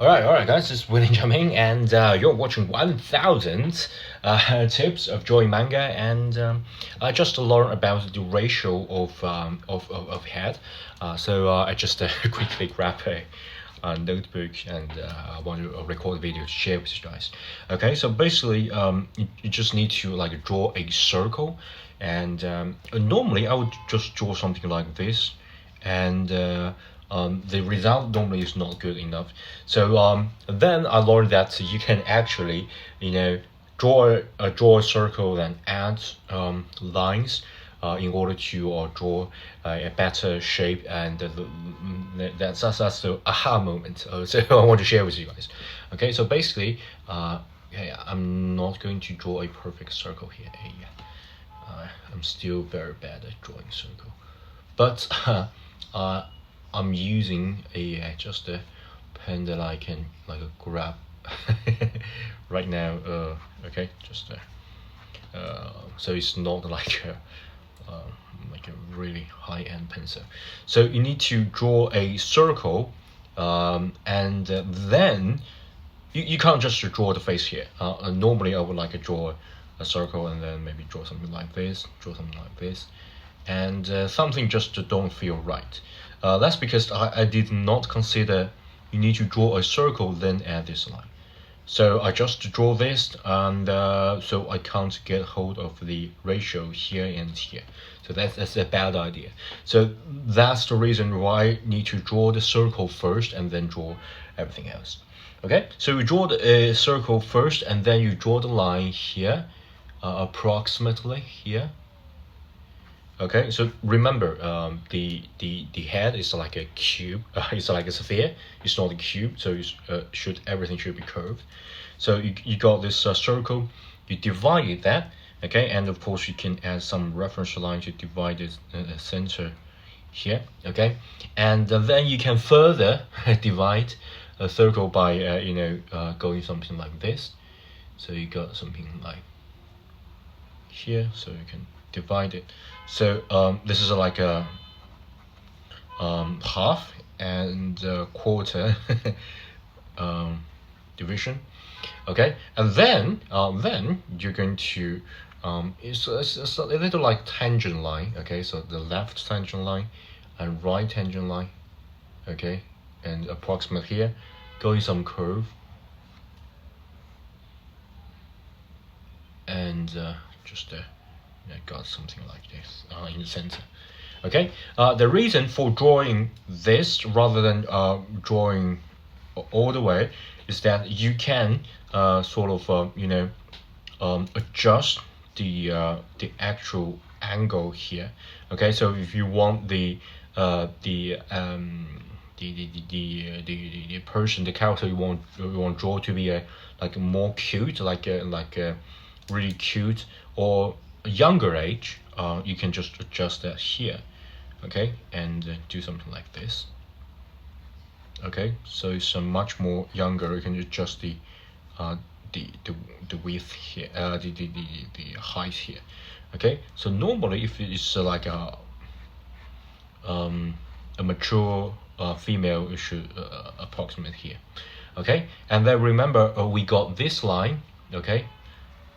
All right, guys. This is William Jumping, and you're watching 1000 tips of drawing manga. And I just learned about the ratio of head. I just quickly grab a notebook and I want to record a video to share with you guys. Okay, so basically, you just need to like draw a circle, and normally I would just draw something like this, and the result normally is not good enough. Then I learned that you can actually, draw a circle and add lines in order to draw a better shape, and that's the aha moment. So I want to share with you guys. Okay, so basically, I'm not going to draw a perfect circle here. I'm still very bad at drawing circle, but I'm using just a pen that I can like grab right now. Okay, just so it's not like a really high-end pencil. So you need to draw a circle, and then you can't just draw the face here. Normally I would like to draw a circle and then maybe draw something like this, and something just don't feel right. That's because I did not consider you need to draw a circle then add this line. So I just draw this, and so I can't get hold of the ratio here and here. So that's a bad idea. So that's the reason why I need to draw the circle first and then draw everything else. Okay, so you draw the circle first, and then you draw the line here, approximately here. Okay, so remember, the head is like a cube. It's like a sphere. It's not a cube, so everything should be curved. So you got this circle. You divide that. Okay, and of course you can add some reference line to divide the center here. Okay, and then you can further divide a circle by going something like this. So you got something like here, so you can divide it. So this is like a half and quarter division. Okay, and then you're going to it's a little like tangent line. Okay, so the left tangent line and right tangent line. Okay, and approximate here, going some curve, and just got something like this in the center. Okay, the reason for drawing this rather than drawing all the way is that you can adjust the actual angle here. Okay, so if you want the person, the character you want draw to be like more cute, like a really cute or younger age, you can just adjust that here. Okay, and do something like this. Okay, so it's much more younger. You can adjust the width here, the height here. Okay, so normally if it's like a mature female, it should approximate here. Okay, and then remember we got this line. Okay,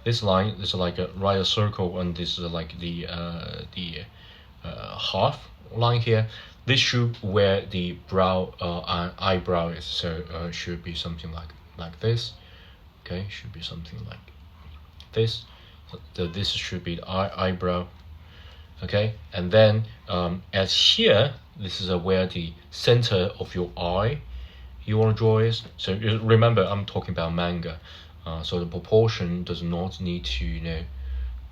this line is like a right circle, and this is like the half line here. This should where the brow eyebrow is, so should be something like this. Okay, should be something like this. So this should be the eyebrow. Okay, and then as here, this is where the center of your eye you want to draw is. So remember, I'm talking about manga, so the proportion does not need to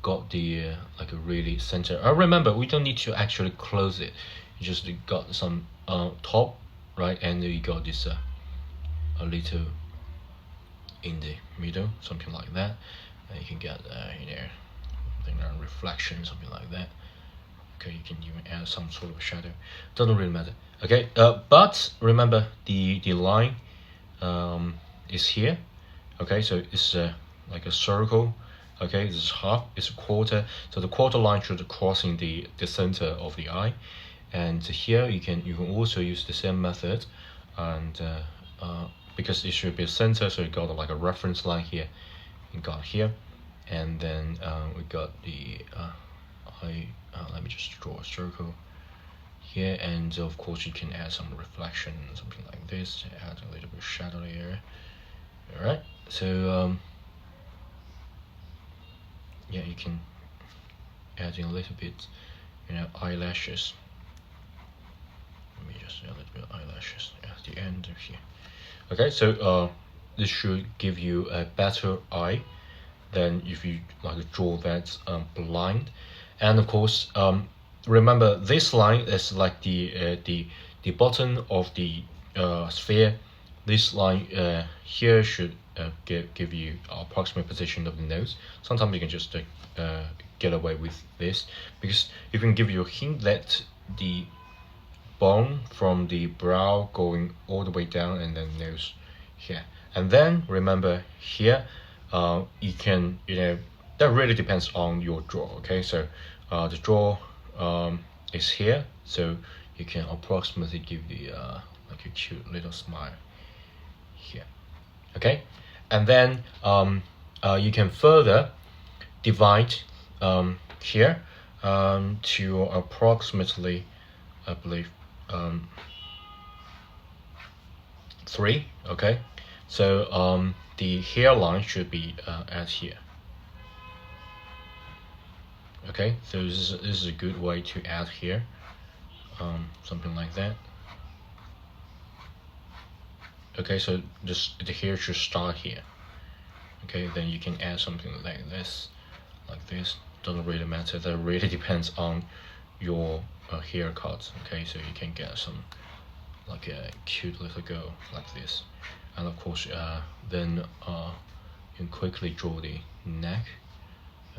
got the like a really center. Remember, we don't need to actually close it. You just got some top, right, and you got this a little in the middle, something like that. And you can get reflection, something like that. Okay, you can even add some sort of shadow. Doesn't really matter. Okay, but remember the line is here. Okay, so it's like a circle. Okay, this is half, it's a quarter, so the quarter line should crossing the center of the eye. And here you can also use the same method, and because it should be a center, so you got like a reference line here, you got here, and then we got the let me just draw a circle here, and of course you can add some reflection, something like this, add a little bit of shadow layer. All right, so yeah, you can add in a little bit, eyelashes. Let me just add a little bit of eyelashes at the end of here. Okay, so this should give you a better eye than if you like draw that blind. And of course, remember this line is like the bottom of the sphere. This line here should give you approximate position of the nose. Sometimes you can just get away with this, because you can give you a hint that the bone from the brow going all the way down, and then nose here. And then remember here, you can, that really depends on your draw. Okay, so the draw is here, so you can approximately give the like a cute little smile here. Okay, and then you can further divide here to approximately, I believe, 3. Okay, so the hairline should be at here. Okay, so this is a good way to add here, something like that. Okay, so just the hair should start here. Okay, then you can add something like this, doesn't really matter, that really depends on your haircut. Okay, so you can get some like a cute little girl like this, and of course then you can quickly draw the neck.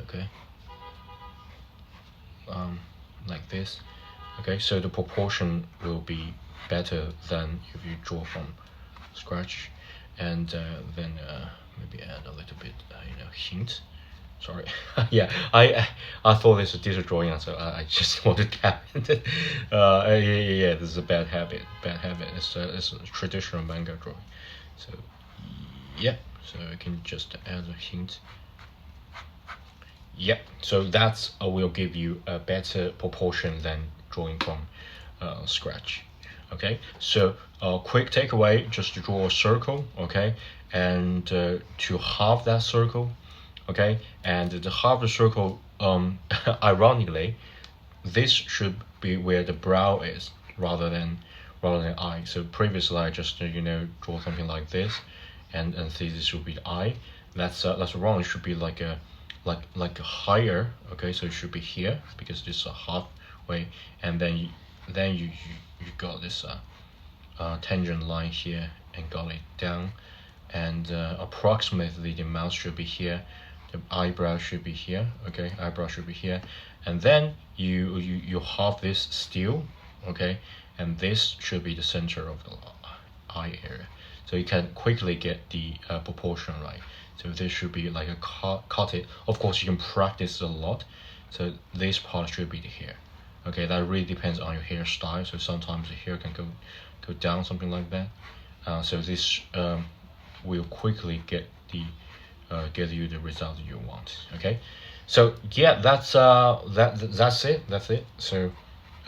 Okay, like this. Okay, so the proportion will be better than if you draw from scratch. And then maybe add a little bit hint. Sorry. Yeah, I thought this was digital drawing, so I just wanted to tap it. Yeah, this is a bad habit. It's a traditional manga drawing. So yeah, so I can just add a hint. Yep, so that's will give you a better proportion than drawing from scratch. Okay, so quick takeaway, just to draw a circle. Okay, and to halve that circle. Okay, and to halve the circle, ironically, this should be where the brow is rather than eye. So previously I just draw something like this, and see this would be the eye. That's wrong. It should be like a higher. Okay, so it should be here, because this is a halfway, and then you got this tangent line here and got it down, and approximately the mouth should be here, the eyebrow should be here. Okay, eyebrow should be here, and then you halve this still. Okay, and this should be the center of the eye area, so you can quickly get the proportion right. So this should be like a cut it. Of course, you can practice a lot. So this part should be the hair. Okay, that really depends on your hairstyle. So sometimes the hair can go down, something like that. So this will quickly get you the result you want. Okay, so yeah, that's it. So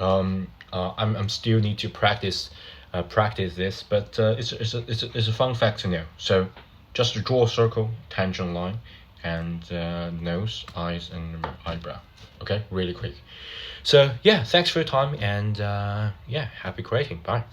I'm still need to practice this, but it's a fun fact to know. So just to draw a circle, tangent line, and nose, eyes, and eyebrow. Okay, really quick. So yeah, thanks for your time, and yeah, happy creating. Bye.